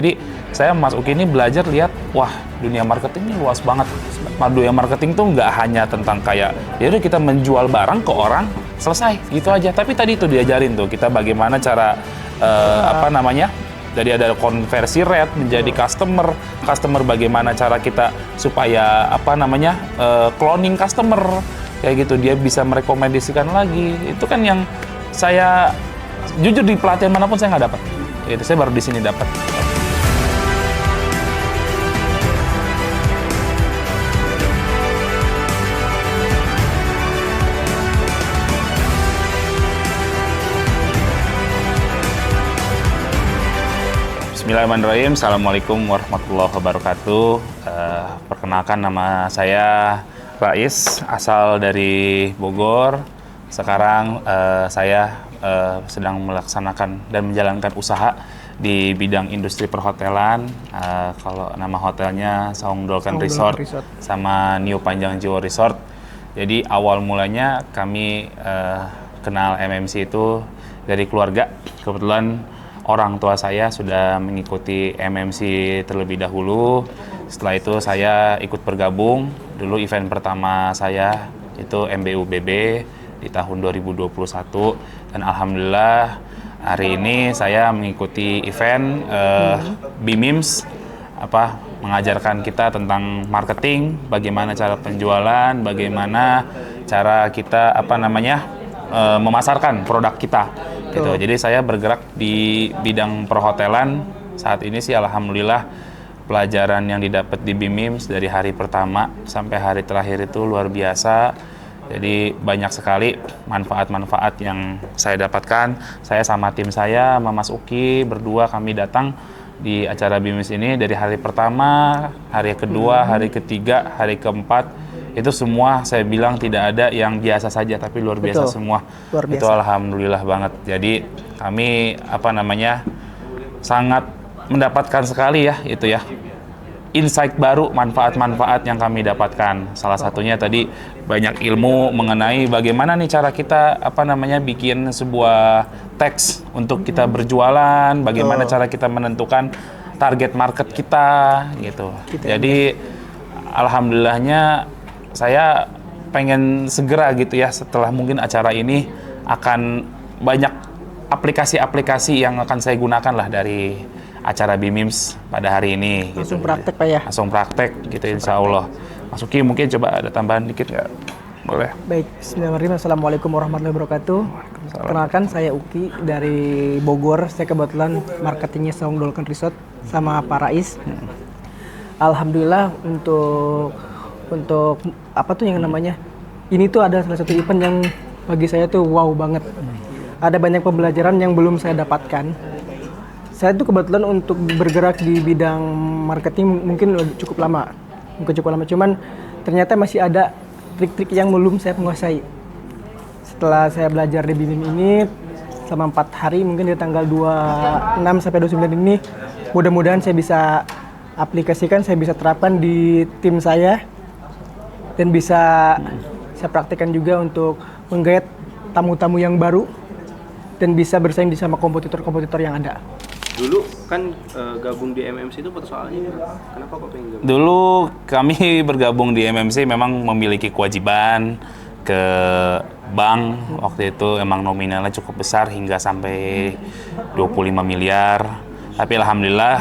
Jadi saya Mas Uki ini belajar lihat, wah dunia marketing ini luas banget. Dunia marketing tuh nggak hanya tentang kayak, ya udah kita menjual barang ke orang, selesai gitu aja. Tapi tadi tuh diajarin tuh kita bagaimana cara jadi ada konversi rate menjadi customer bagaimana cara kita supaya cloning customer kayak gitu, dia bisa merekomendasikan lagi. Itu kan yang saya jujur di pelatihan manapun saya nggak dapat. Itu saya baru di sini dapat. Bismillahirrahmanirrahim. Assalamualaikum warahmatullahi wabarakatuh. Perkenalkan, nama saya Rais, asal dari Bogor. Sekarang saya sedang melaksanakan dan menjalankan usaha di bidang industri perhotelan. Kalau nama hotelnya Saung Dolken Resort sama New Panjang Jiwo Resort. Jadi awal mulanya kami kenal MMC itu dari keluarga. Kebetulan orang tua saya sudah mengikuti MMC terlebih dahulu. Setelah itu saya ikut bergabung. Dulu event pertama saya itu MBUBB di tahun 2021. Dan alhamdulillah hari ini saya mengikuti event BIMIMS, mengajarkan kita tentang marketing, bagaimana cara penjualan, bagaimana cara kita memasarkan produk kita. Gitu. Jadi saya bergerak di bidang perhotelan. Saat ini sih alhamdulillah pelajaran yang didapat di BIMIMS dari hari pertama sampai hari terakhir itu luar biasa. Jadi banyak sekali manfaat-manfaat yang saya dapatkan. Saya sama tim saya, sama Mas Uki, berdua kami datang di acara BIMIMS ini dari hari pertama, hari kedua, hari ketiga, hari keempat. Itu semua saya bilang tidak ada yang biasa saja, tapi luar biasa semua. Luar biasa. Itu alhamdulillah banget. Jadi kami sangat mendapatkan sekali insight baru, manfaat-manfaat yang kami dapatkan. Salah satunya tadi banyak ilmu mengenai bagaimana nih cara kita bikin sebuah teks untuk kita berjualan, bagaimana cara kita menentukan target market kita gitu. Jadi alhamdulillahnya saya pengen segera gitu ya, setelah mungkin acara ini akan banyak aplikasi-aplikasi yang akan saya gunakan lah dari acara BIMIMS pada hari ini. Langsung gitu. Praktek Pak ya? Langsung praktek gitu insya Allah. Mas Uki mungkin coba ada tambahan dikit nggak? Boleh? Baik, bismillahirrahmanirrahim. Assalamualaikum warahmatullahi wabarakatuh. Perkenalkan, saya Uki dari Bogor. Saya kebetulan marketingnya Saung Dolken Resort sama Pak Rais. Alhamdulillah untuk ini tuh ada salah satu event yang bagi saya tuh wow banget. Ada banyak pembelajaran yang belum saya dapatkan. Saya tuh kebetulan untuk bergerak di bidang marketing mungkin cukup lama, cuman ternyata masih ada trik-trik yang belum saya menguasai. Setelah saya belajar di BIMIM ini selama 4 hari, mungkin di tanggal 26 sampai 29 ini, mudah-mudahan saya bisa aplikasikan, saya bisa terapkan di tim saya, dan bisa saya praktekkan juga untuk menggait tamu-tamu yang baru dan bisa bersaing sama kompetitor-kompetitor yang ada. Dulu kan gabung di MMC itu persoalannya kenapa kok pengen gabung? Dulu kami bergabung di MMC memang memiliki kewajiban ke bank. Waktu itu emang nominalnya cukup besar hingga sampai 25 miliar. Tapi alhamdulillah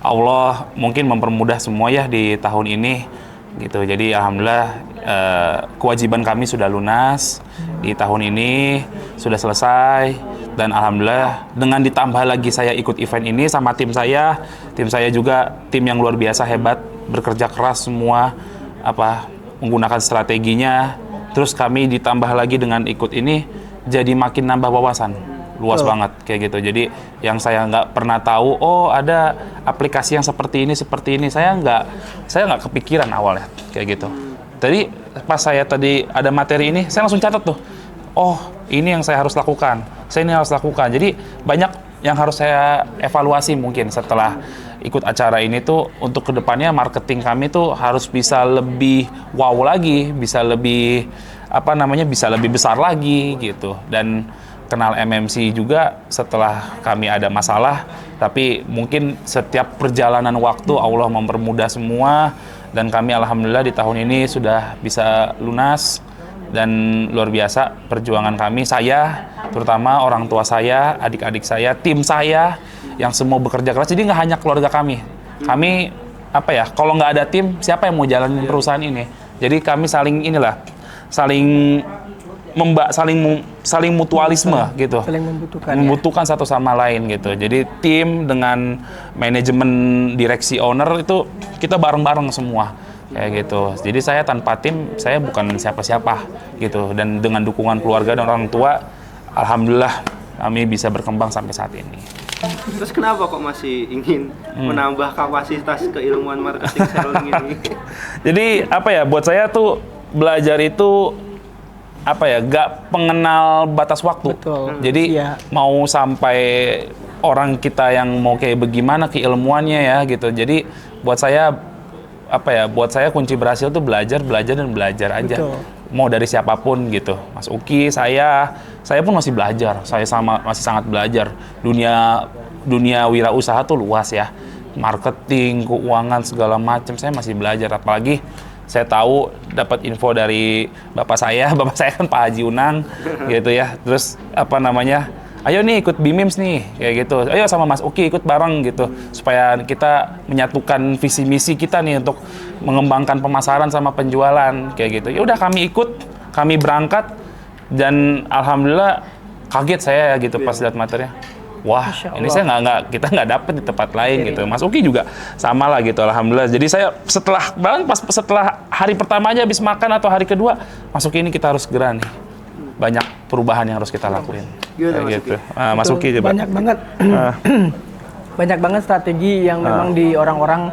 Allah mungkin mempermudah semua ya di tahun ini gitu. Jadi alhamdulillah kewajiban kami sudah lunas di tahun ini, sudah selesai, dan alhamdulillah dengan ditambah lagi saya ikut event ini sama tim saya juga tim yang luar biasa hebat, bekerja keras semua menggunakan strateginya. Terus kami ditambah lagi dengan ikut ini jadi makin nambah wawasan. Luas banget kayak gitu. Jadi yang saya nggak pernah tahu, ada aplikasi yang seperti ini. Saya nggak kepikiran awalnya kayak gitu. Tadi pas saya ada materi ini, saya langsung catat tuh. Ini yang saya harus lakukan. Jadi banyak yang harus saya evaluasi mungkin setelah ikut acara ini tuh, untuk kedepannya marketing kami tuh harus bisa lebih wow lagi, bisa lebih bisa lebih besar lagi gitu. Dan kenal MMC juga setelah kami ada masalah, tapi mungkin setiap perjalanan waktu Allah mempermudah semua, dan kami alhamdulillah di tahun ini sudah bisa lunas. Dan luar biasa perjuangan kami, saya, terutama orang tua saya, adik-adik saya, tim saya, yang semua bekerja keras. Jadi nggak hanya keluarga kami, kalau nggak ada tim, siapa yang mau jalanin perusahaan ini? Jadi kami saling saling mutualisme gitu. Saling membutuhkan. Membutuhkan satu sama lain gitu. Jadi tim dengan manajemen, direksi, owner itu kita bareng-bareng semua kayak gitu. Jadi saya tanpa tim saya bukan siapa-siapa gitu. Dan dengan dukungan keluarga dan orang tua, alhamdulillah kami bisa berkembang sampai saat ini. Terus kenapa kok masih ingin menambah kapasitas keilmuan marketing selling ini? Jadi buat saya tuh belajar itu gak pengenal batas waktu. Betul. Jadi mau sampai orang kita yang mau kayak bagaimana keilmuannya ya gitu. Jadi buat saya kunci berhasil tuh belajar dan belajar aja. Betul. Mau dari siapapun gitu. Mas Uki, saya pun masih belajar. Saya masih sangat belajar. Dunia wirausaha tuh luas ya. Marketing, keuangan segala macam saya masih belajar, apalagi saya tahu dapat info dari bapak saya kan Pak Haji Unang gitu ya. Terus ayo nih ikut BIMIMS nih kayak gitu. Ayo sama Mas Uki ikut bareng gitu supaya kita menyatukan visi misi kita nih untuk mengembangkan pemasaran sama penjualan kayak gitu. Ya udah kami ikut, kami berangkat dan alhamdulillah kaget saya gitu pas lihat materinya. Wah, ini kita nggak dapet di tempat lain gitu. Mas Uki juga sama lah gitu, alhamdulillah. Jadi saya setelah hari pertama aja habis makan atau hari kedua, Mas Uki ini kita harus segera nih. Banyak perubahan yang harus kita lakuin. Gimana, kayak gitu. Mas Uki coba. Banyak banget. Banyak banget strategi yang memang di orang-orang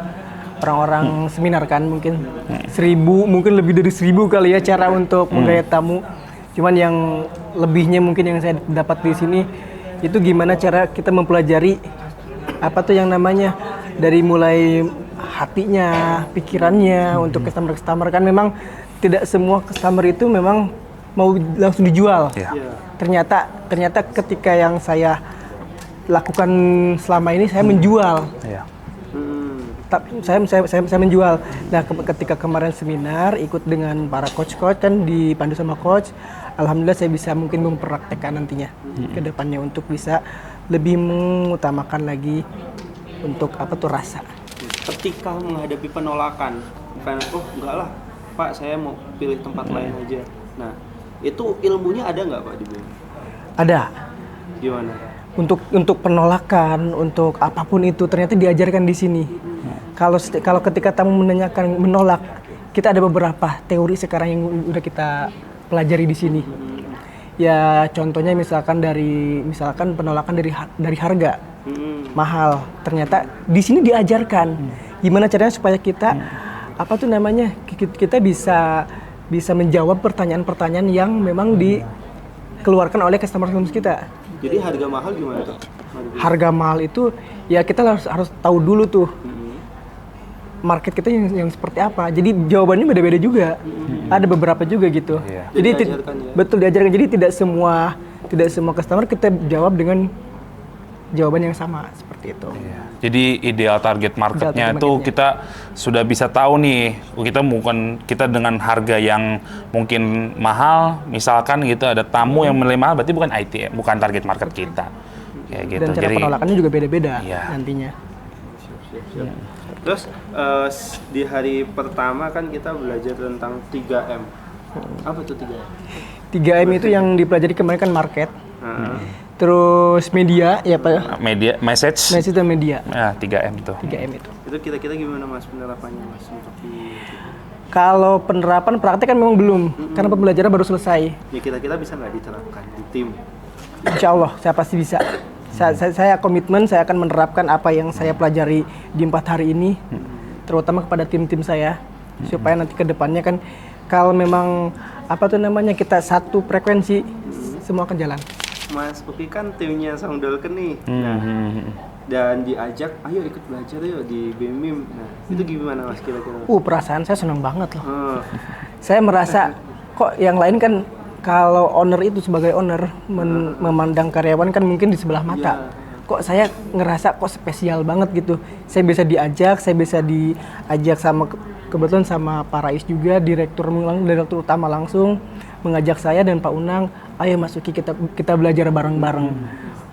seminar kan, mungkin 1000, mungkin lebih dari 1000 kali ya cara untuk menggayat tamu. Cuman yang lebihnya mungkin yang saya dapat di sini itu gimana cara kita mempelajari dari mulai hatinya, pikirannya untuk customer kan memang tidak semua customer itu memang mau langsung dijual. Ternyata ketika yang saya lakukan selama ini saya menjual. Saya menjual. Nah, ketika kemarin seminar ikut dengan para coach kan dipandu sama coach, alhamdulillah saya bisa mungkin mempraktekkan nantinya ke depannya untuk bisa lebih mengutamakan lagi untuk rasa. Ketika menghadapi penolakan, enggak lah Pak, saya mau pilih tempat lain aja. Nah, itu ilmunya ada nggak Pak di BIM? Ada. Gimana? Untuk penolakan, untuk apapun itu ternyata diajarkan di sini. Kalau ketika tamu menolak, kita ada beberapa teori sekarang yang udah kita pelajari di sini. Ya contohnya misalkan penolakan dari harga mahal. Ternyata di sini diajarkan gimana caranya supaya kita kita bisa menjawab pertanyaan-pertanyaan yang memang dikeluarkan oleh customer kita. Jadi harga mahal gimana tuh? Harga mahal itu ya kita harus tahu dulu tuh market kita yang seperti apa. Jadi jawabannya beda-beda juga. Ada beberapa juga gitu. Jadi betul diajarkan. Jadi tidak semua customer kita jawab dengan jawaban yang sama seperti itu. Jadi ideal target marketnya itu kita sudah bisa tahu nih, kita dengan harga yang mungkin mahal, misalkan gitu ada tamu yang menilai mahal, berarti bukan IT, bukan target market kita. Kayak gitu. Dan cara penolakannya juga beda-beda nantinya. Terus di hari pertama kan kita belajar tentang 3M. Apa tuh 3M? 3M itu yang dipelajari kemarin kan market. Terus media, ya Pak? Media, message dan media. Ya, 3M itu. 3M itu. Itu kira-kira gimana Mas penerapannya Mas untuk Kalau penerapan praktek kan memang belum, karena pembelajaran baru selesai. Ya kira-kira bisa nggak diterapkan di tim? Insya Allah, saya pasti bisa. Saya komitmen, saya akan menerapkan apa yang saya pelajari di 4 hari ini, terutama kepada tim-tim saya, supaya nanti ke depannya kan, kalau memang kita satu frekuensi, semua akan jalan. Mas Uki kan timnya Songdolken nih, dan diajak, ayo ikut belajar yuk di BIMIM. Nah, itu gimana Mas kira-kira? Perasaan saya senang banget loh. Saya merasa kok yang lain kan Kalau owner itu sebagai owner memandang karyawan kan mungkin di sebelah mata. Kok saya ngerasa kok spesial banget gitu. Saya bisa diajak sama kebetulan sama Pak Rais juga, direktur utama langsung mengajak saya dan Pak Unang, ayo masuki kita belajar bareng-bareng.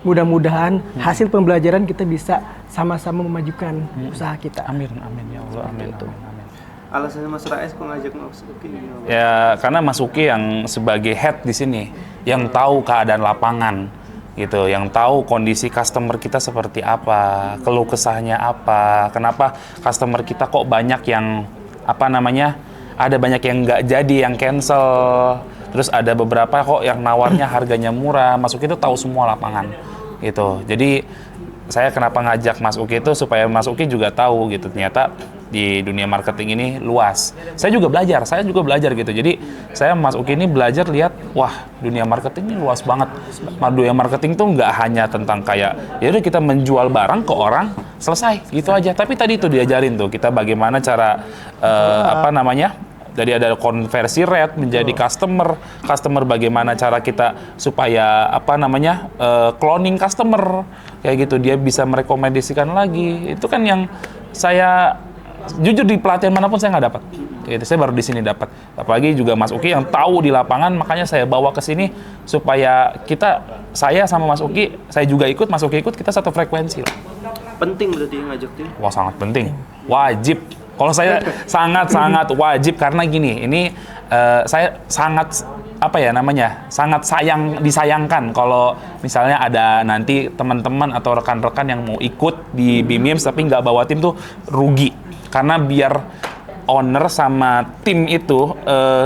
Mudah-mudahan hasil pembelajaran kita bisa sama-sama memajukan usaha kita. Amin ya Allah, amin. Alasannya Mas Rais kok ngajak Mas Uki gimana? Ya karena Mas Uki yang sebagai head di sini, yang tahu keadaan lapangan, gitu, yang tahu kondisi customer kita seperti apa, keluh kesahnya apa, kenapa customer kita kok banyak yang ada banyak yang nggak jadi, yang cancel, terus ada beberapa kok yang nawarnya harganya murah. Mas Uki itu tahu semua lapangan, gitu. Jadi saya kenapa ngajak Mas Uki itu supaya Mas Uki juga tahu gitu, ternyata di dunia marketing ini luas. Saya juga belajar gitu. Jadi saya Mas Uki ini belajar lihat, wah dunia marketing ini luas banget. Dunia marketing tuh nggak hanya tentang kayak, ya udah kita menjual barang ke orang, selesai gitu aja. Tapi tadi itu diajarin tuh kita bagaimana cara jadi ada konversi rate menjadi customer bagaimana cara kita supaya cloning customer kayak gitu, dia bisa merekomendasikan lagi. Itu kan yang saya jujur di pelatihan manapun saya nggak dapat. Gitu, saya baru di sini dapat. Apalagi juga Mas Uki yang tahu di lapangan, makanya saya bawa ke sini supaya saya sama Mas Uki, saya juga ikut, Mas Uki ikut, kita satu frekuensi lah. Penting berarti ngajak tim? Wah sangat penting, wajib. Kalau saya sangat wajib karena gini, ini saya sangat sangat disayangkan kalau misalnya ada nanti teman-teman atau rekan-rekan yang mau ikut di BIMIMS tapi nggak bawa tim tuh rugi. Karena biar owner sama tim itu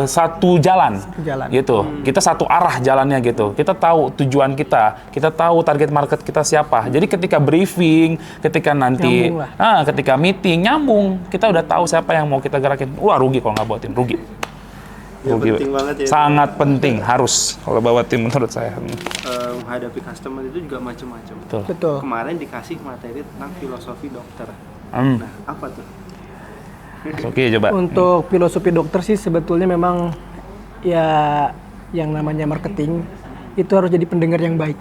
satu jalan. Gitu. Kita satu arah jalannya gitu. Kita tahu tujuan kita tahu target market kita siapa. Jadi ketika briefing, ketika nanti ketika meeting nyambung, kita udah tahu siapa yang mau kita gerakin. Wah, rugi kalau nggak bawa tim, rugi. Ya, penting banget ya. Sangat penting, harus kalau bawa tim menurut saya. Menghadapi customer itu juga macam-macam. Betul. Kemarin dikasih materi tentang filosofi dokter. Nah, apa tuh? Oke, coba. Untuk filosofi dokter sih sebetulnya memang ya yang namanya marketing itu harus jadi pendengar yang baik.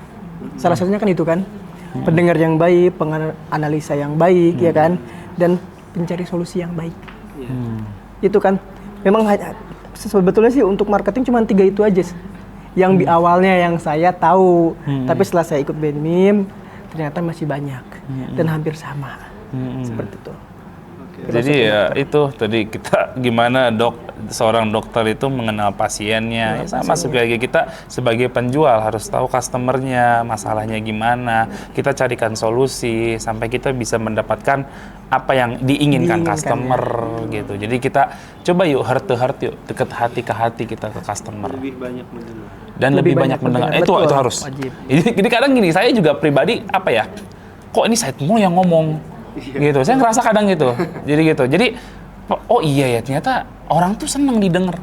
Salah satunya kan itu kan. Pendengar yang baik, penganalisa yang baik ya kan, dan pencari solusi yang baik. Itu kan memang sebetulnya sih untuk marketing cuma 3 itu aja yang di awalnya yang saya tahu, tapi setelah saya ikut BIMIM ternyata masih banyak dan hampir sama seperti itu. Jadi ya itu tadi kita gimana seorang dokter itu mengenal pasiennya, sama sebagai kita sebagai penjual harus tahu customernya, masalahnya gimana, kita carikan solusi sampai kita bisa mendapatkan apa yang diinginkan customer gitu. Jadi kita coba yuk heart to heart yuk, deket hati ke hati kita ke customer. Lebih banyak mendengar. Dan lebih banyak mendengar. Itu harus. Jadi kadang gini, saya juga pribadi kok ini saya mulu yang ngomong. Gitu, saya ngerasa kadang gitu. Jadi oh iya ya, ternyata orang tuh senang didengar.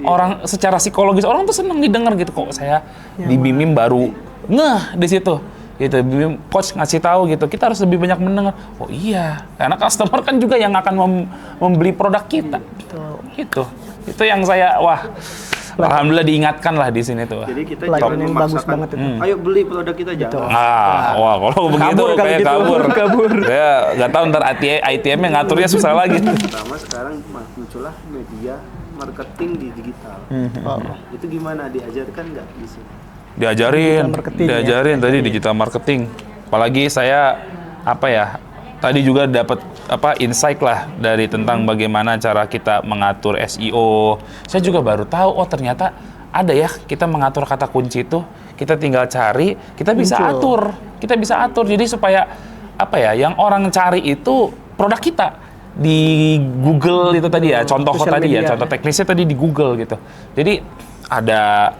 Orang secara psikologis orang tuh senang didengar gitu. Kok saya di BIMIM baru ngeh di situ. Gitu, BIMIM coach ngasih tahu gitu. Kita harus lebih banyak mendengar. Oh iya, karena customer kan juga yang akan membeli produk kita. Gitu. Itu yang saya alhamdulillah diingatkan lah di sini tuh. Jadi kita jangan memaksakan, ayo beli produk kita jangan. Kalau begitu kayak kabur. Ya nggak tahu ntar ITM-nya ngaturnya susah lagi. Pertama sekarang muncullah media marketing di digital. Itu gimana, diajarkan nggak di sini? Diajarin tadi digital marketing. Apalagi saya tadi juga dapat insight lah dari tentang bagaimana cara kita mengatur SEO. Saya juga baru tahu, oh ternyata ada ya kita mengatur kata kunci itu, kita tinggal cari, kita bisa atur. Jadi supaya yang orang cari itu produk kita di Google itu tadi ya, contoh teknisnya tadi di Google gitu. Jadi ada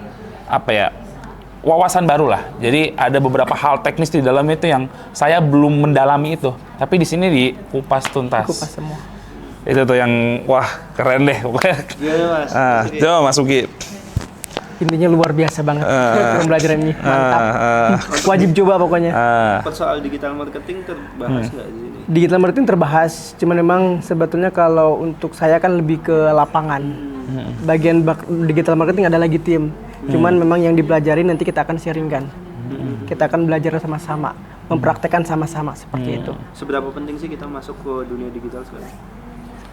wawasan baru lah. Jadi ada beberapa hal teknis di dalam itu yang saya belum mendalami itu. Tapi di sini dikupas tuntas. Dikupas semua. Itu tuh yang keren deh pokoknya. Iya, Mas. Coba Mas Uki. Intinya luar biasa banget pembelajaran ini. Mantap. Wajib coba pokoknya. Soal digital marketing terbahas nggak di sini? Digital marketing terbahas, cuman memang sebetulnya kalau untuk saya kan lebih ke lapangan. Bagian digital marketing ada lagi tim. Cuman memang yang dipelajari nanti kita akan sharingkan. Kita akan belajar sama-sama, mempraktekkan sama-sama seperti itu. Seberapa penting sih kita masuk ke dunia digital sekarang?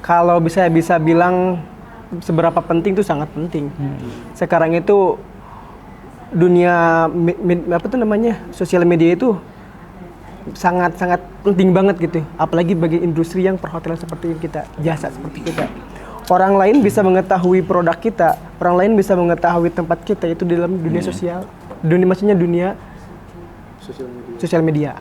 Kalau bisa bilang seberapa penting itu sangat penting. Sekarang itu dunia sosial media itu sangat penting banget gitu. Apalagi bagi industri yang perhotelan seperti kita, jasa seperti kita. Orang lain bisa mengetahui produk kita, orang lain bisa mengetahui tempat kita itu di dalam dunia sosial. Maksudnya dunia sosial media.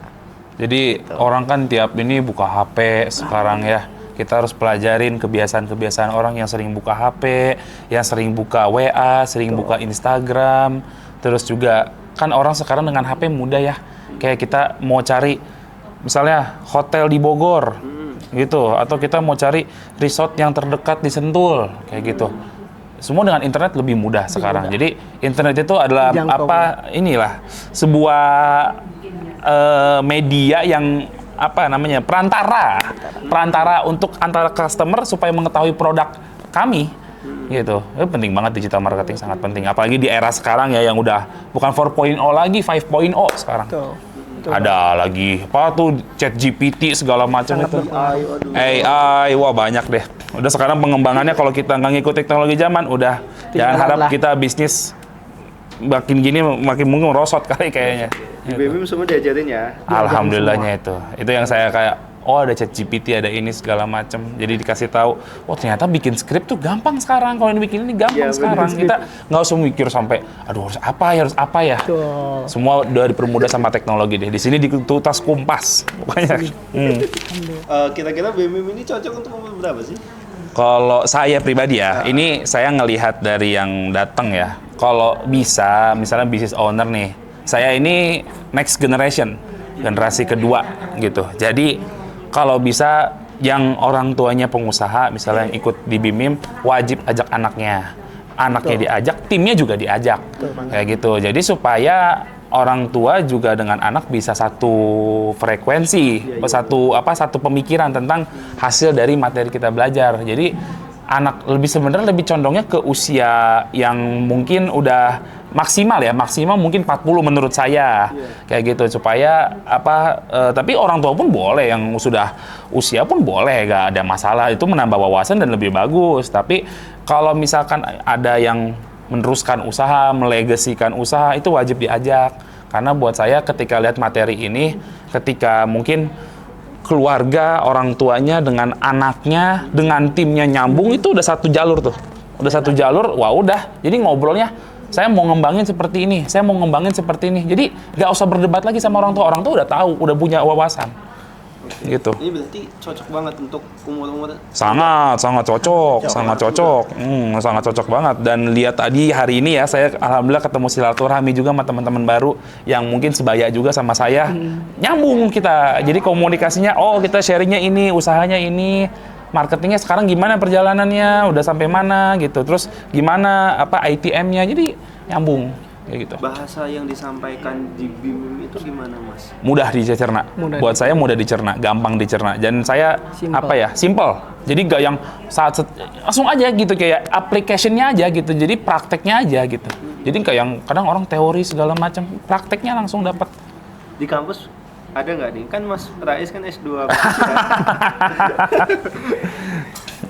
Jadi orang kan tiap ini buka HP sekarang ya. Kita harus pelajarin kebiasaan-kebiasaan orang yang sering buka HP, yang sering buka WA, sering buka Instagram. Terus juga kan orang sekarang dengan HP mudah ya. Kayak kita mau cari misalnya hotel di Bogor gitu, atau kita mau cari resort yang terdekat di Sentul kayak gitu. Semua dengan internet lebih mudah sekarang. Jadi internet itu adalah inilah sebuah media yang perantara untuk antara customer supaya mengetahui produk kami gitu. Itu penting banget, digital marketing sangat penting, apalagi di era sekarang ya yang udah bukan 4.0 lagi, 5.0 sekarang. Ada lagi ChatGPT segala macam itu. AI, wah banyak deh. Udah sekarang pengembangannya kalau kita nggak ngikut teknologi zaman, udah jangan harap kita bisnis makin gini makin mungkin merosot kali kayaknya. Di BEMIM semua diajarin ya? Alhamdulillahnya itu yang saya kayak, oh ada ChatGPT, ada ini segala macam. Jadi dikasih tahu, oh ternyata bikin skrip tuh gampang sekarang. Kalau bikin ini gampang sekarang. Kita nggak usah mikir sampai, aduh harus apa ya. Semua udah dipermudah sama teknologi deh. Di sini di tuntas kumpas, pokoknya. Kira-kira BEMIM ini cocok untuk umur berapa sih? Kalau saya pribadi ya, ini saya ngelihat dari yang datang ya. Kalau bisa, misalnya business owner nih, saya ini next generation, generasi kedua gitu. Jadi kalau bisa yang orang tuanya pengusaha, misalnya yang ikut di BIMIM, wajib ajak anaknya. Anaknya diajak, timnya juga diajak. Kayak gitu. Jadi supaya orang tua juga dengan anak bisa satu frekuensi, satu pemikiran tentang hasil dari materi kita belajar. Jadi anak sebenarnya lebih condongnya ke usia yang mungkin udah maksimal mungkin 40 menurut saya. Kayak gitu, supaya tapi orang tua pun boleh, yang sudah usia pun boleh, gak ada masalah, itu menambah wawasan dan lebih bagus. Tapi kalau misalkan ada yang meneruskan usaha, melegasikan usaha, itu wajib diajak. Karena buat saya ketika lihat materi ini, ketika mungkin keluarga, orang tuanya dengan anaknya, dengan timnya nyambung, itu udah satu jalur tuh. Udah satu jalur, wah udah. Jadi ngobrolnya, saya mau ngembangin seperti ini, saya mau ngembangin seperti ini. Jadi nggak usah berdebat lagi sama orang tua udah tahu, udah punya wawasan. Gitu. Ini berarti cocok banget untuk umur-umur. Sangat cocok banget. Dan lihat tadi hari ini ya, saya alhamdulillah ketemu silaturahmi juga sama teman-teman baru yang mungkin sebaya juga sama saya. Nyambung kita. Jadi komunikasinya, kita sharingnya ini, usahanya ini, marketingnya sekarang gimana perjalanannya, udah sampai mana gitu. Terus gimana ITM-nya, jadi nyambung. Kayak gitu. Bahasa yang disampaikan di BIMIM itu gimana, Mas? Mudah dicerna. Buat saya mudah dicerna, gampang dicerna. Dan saya simple. Jadi nggak yang langsung aja gitu, kayak application-nya aja gitu. Jadi prakteknya aja gitu. Jadi kayak yang kadang orang teori segala macam, prakteknya langsung dapat. Di kampus ada nggak nih? Kan Mas Rais kan S2.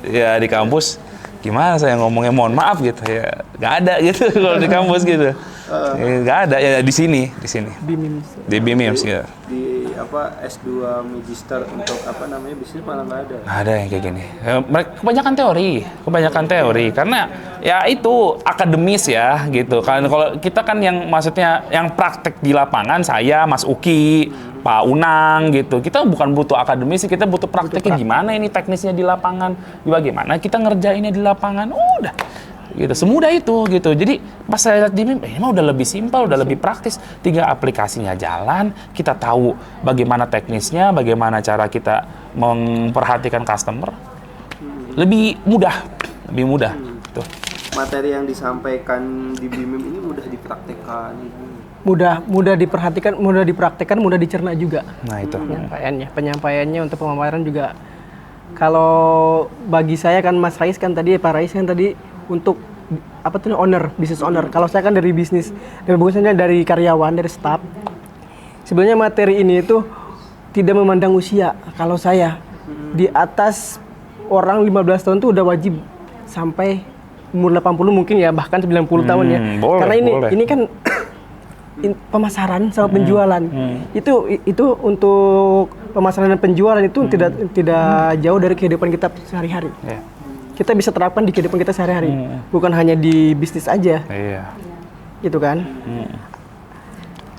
Ya di kampus gimana saya ngomongnya, mohon maaf gitu ya, nggak ada gitu kalau di kampus gitu. Nggak ada ya di sini di BIMIM gitu. Di S2 Magister untuk bisnis malah nggak ada. Nggak ada yang kayak gini. Kebanyakan teori karena ya itu akademis ya gitu kan. Kalau kita kan yang maksudnya yang praktek di lapangan, saya, Mas Uki, Pak Unang gitu. Kita bukan butuh akademis, kita butuh prakteknya gimana ini teknisnya di lapangan, bagaimana kita ngerjainnya di lapangan. Udah gitu, semudah itu gitu. Jadi pas saya lihat di BIM, ini mah udah lebih simpel, udah lebih praktis. Tinggal aplikasinya jalan, kita tahu bagaimana teknisnya, bagaimana cara kita memperhatikan customer. Lebih mudah. Tuh. Materi yang disampaikan di BIMIM ini mudah dipraktekkan. Mudah diperhatikan, mudah dipraktekkan, mudah dicerna juga. Nah itu. Penyampaiannya untuk pemaparan juga. Kalau bagi saya kan Mas Rais kan tadi, Pak Rais kan tadi, untuk business owner. Kalau saya kan dari bisnis, dan bagusnya dari karyawan, dari staff. Sebenarnya materi ini itu tidak memandang usia. Kalau saya di atas orang 15 tahun tuh udah wajib sampai umur 80 mungkin ya, bahkan 90 tahun ya. Boleh, karena boleh. ini kan pemasaran sama penjualan. Itu untuk pemasaran dan penjualan itu tidak jauh dari kehidupan kita sehari-hari. Iya. Kita bisa terapkan di kehidupan kita sehari-hari, bukan hanya di bisnis aja. Iya. Gitu kan?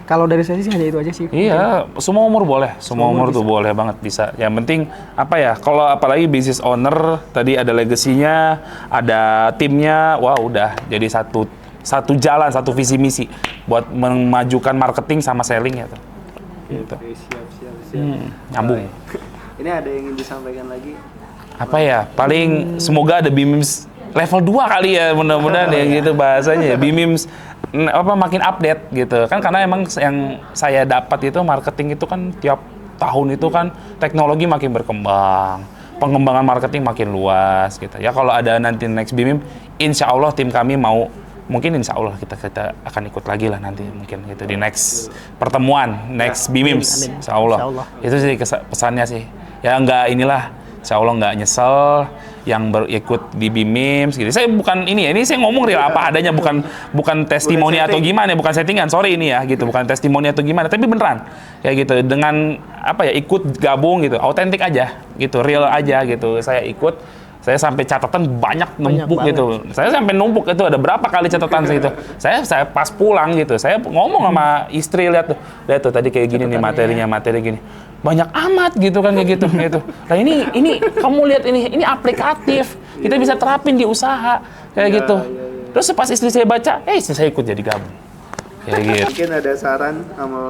Kalau dari saya sih hanya itu aja sih. Iya, semua umur boleh. Semua umur tuh boleh banget bisa. Yang penting apa ya? Kalau apalagi business owner tadi ada legasinya, ada timnya, wah udah jadi satu jalan, satu visi misi buat memajukan marketing sama selling ya tuh. Gitu. Oke, siap. Nyambung. Ini ada yang ingin disampaikan lagi? Apa ya? Paling semoga ada BIMIMS level 2 kali ya, mudah-mudahan ya gitu bahasanya ya. BIMIMS makin update gitu kan, karena emang yang saya dapat itu marketing itu kan tiap tahun itu kan teknologi makin berkembang, pengembangan marketing makin luas gitu ya. Kalau ada nanti next BIMIM, insya Allah tim kami mau, mungkin insya Allah kita akan ikut lagi lah nanti mungkin gitu di next pertemuan next BIMIMS, amin. insya Allah. Itu sih pesannya sih ya, nggak inilah, insya Allah nggak nyesel yang berikut di BIMIMS gitu. Saya bukan ini ya, ini saya ngomong real apa adanya, bukan testimoni atau gimana, bukan settingan, sorry ini ya gitu, bukan testimoni atau gimana, tapi beneran kayak gitu, dengan apa ya, ikut gabung gitu, autentik aja gitu, real aja gitu. Saya ikut, saya sampai catatan banyak numpuk gitu. Saya sampai numpuk itu ada berapa kali catatan saya itu. Saya pas pulang gitu, saya ngomong sama istri, lihat tuh tadi kayak gini nih materi gini. Banyak amat gitu kan kayak gitu gitu. Nah ini kamu lihat ini aplikatif. Kita bisa terapin di usaha kayak gitu. Terus pas istri saya baca, istri saya ikut jadi gabung. Kayak gitu. Mungkin ada saran sama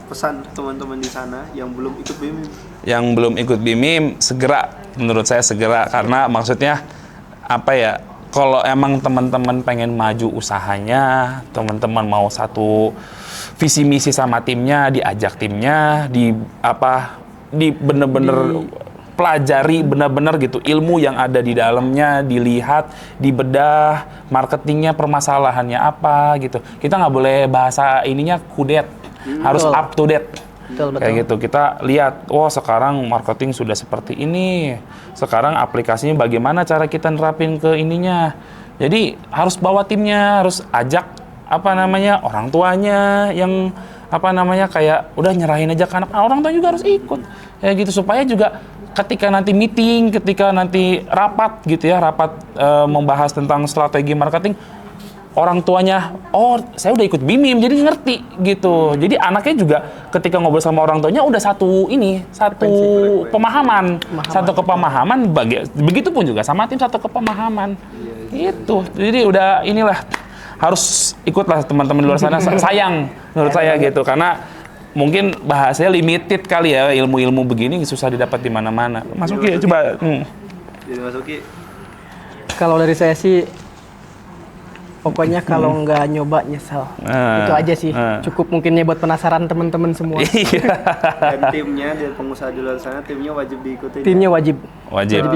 pesan teman-teman di sana yang belum ikut BIMIM. Yang belum ikut BIMIM segera, menurut saya segera, karena maksudnya apa ya, kalau emang teman-teman pengen maju usahanya, teman-teman mau satu visi misi sama timnya, diajak timnya, di bener-bener pelajari bener-bener gitu ilmu yang ada di dalamnya, dilihat, dibedah, marketingnya permasalahannya apa gitu. Kita nggak boleh bahasa ininya kudet, harus Betul. up to date. Betul. Kayak gitu, kita lihat, sekarang marketing sudah seperti ini, sekarang aplikasinya bagaimana cara kita nerapin ke ininya. Jadi harus bawa timnya, harus ajak orang tuanya yang kayak udah nyerahin aja ke anak, orang tua juga harus ikut kayak gitu, supaya juga ketika nanti meeting, ketika nanti rapat gitu ya, membahas tentang strategi marketing, orang tuanya, saya udah ikut BIMIM, jadi ngerti gitu. Jadi anaknya juga ketika ngobrol sama orang tuanya udah satu pemahaman, satu kepemahaman, begitupun juga sama tim, satu kepemahaman. Gitu. Jadi udah inilah, harus ikutlah teman-teman di luar sana, sayang menurut saya gitu, karena mungkin bahasanya limited kali ya, ilmu-ilmu begini susah didapat di mana-mana. Mas Uki, coba. Jadi Mas Uki, Kalau dari saya sih, pokoknya kalau nggak nyoba nyesel. Itu aja sih. Cukup mungkinnya buat penasaran teman-teman semua. Iya. dan timnya, dan pengusaha di luar sana, timnya wajib diikuti. Timnya wajib. Wajib.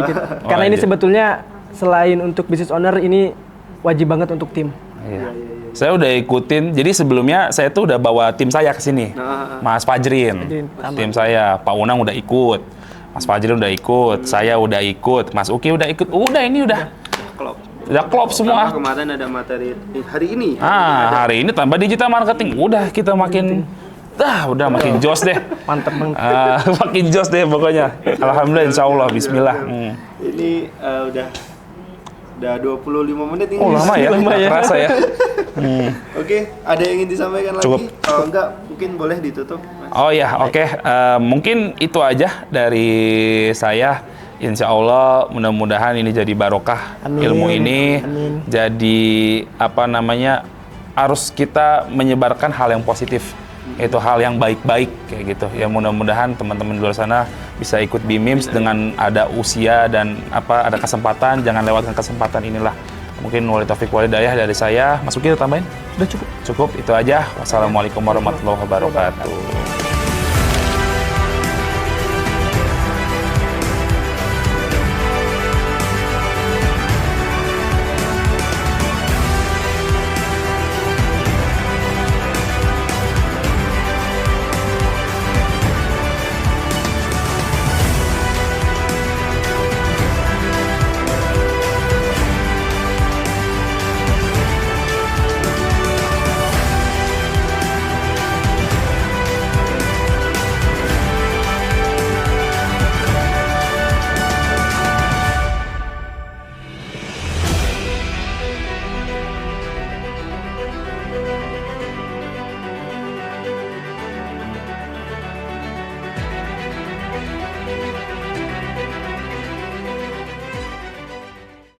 Karena ini Wajib. sebetulnya selain untuk business owner, ini wajib banget untuk tim. Iya. Saya udah ikutin, jadi sebelumnya saya tuh udah bawa tim saya ke sini. Mas Fajrin, tim saya, Pak Unang udah ikut, Mas Fajrin udah ikut, saya udah ikut, Mas Uki udah ikut, udah klop semua. Kemarin ada materi hari ini. Hari ini tambah digital marketing, udah kita makin makin jos deh. Mantep banget. Makin jos deh pokoknya. Alhamdulillah, insya Allah, bismillah. Ini udah 25 menit ini. Lama ya, kerasa ya. Oke, ada yang ingin disampaikan Cukup. lagi? Kalau enggak, mungkin boleh ditutup. Mas. Oke. Mungkin itu aja dari saya. Insya Allah, mudah-mudahan ini jadi barokah. Amin. Ilmu ini. Amin. Jadi harus kita menyebarkan hal yang positif. Itu hal yang baik-baik kayak gitu. Ya mudah-mudahan teman-teman di luar sana bisa ikut BIMIMS dengan ada usia dan ada kesempatan, jangan lewatkan kesempatan inilah. Mungkin wali taufik walhidayah dari saya. Mas Uki, tambahin? Udah cukup. Cukup, itu aja. Wassalamualaikum warahmatullahi wabarakatuh.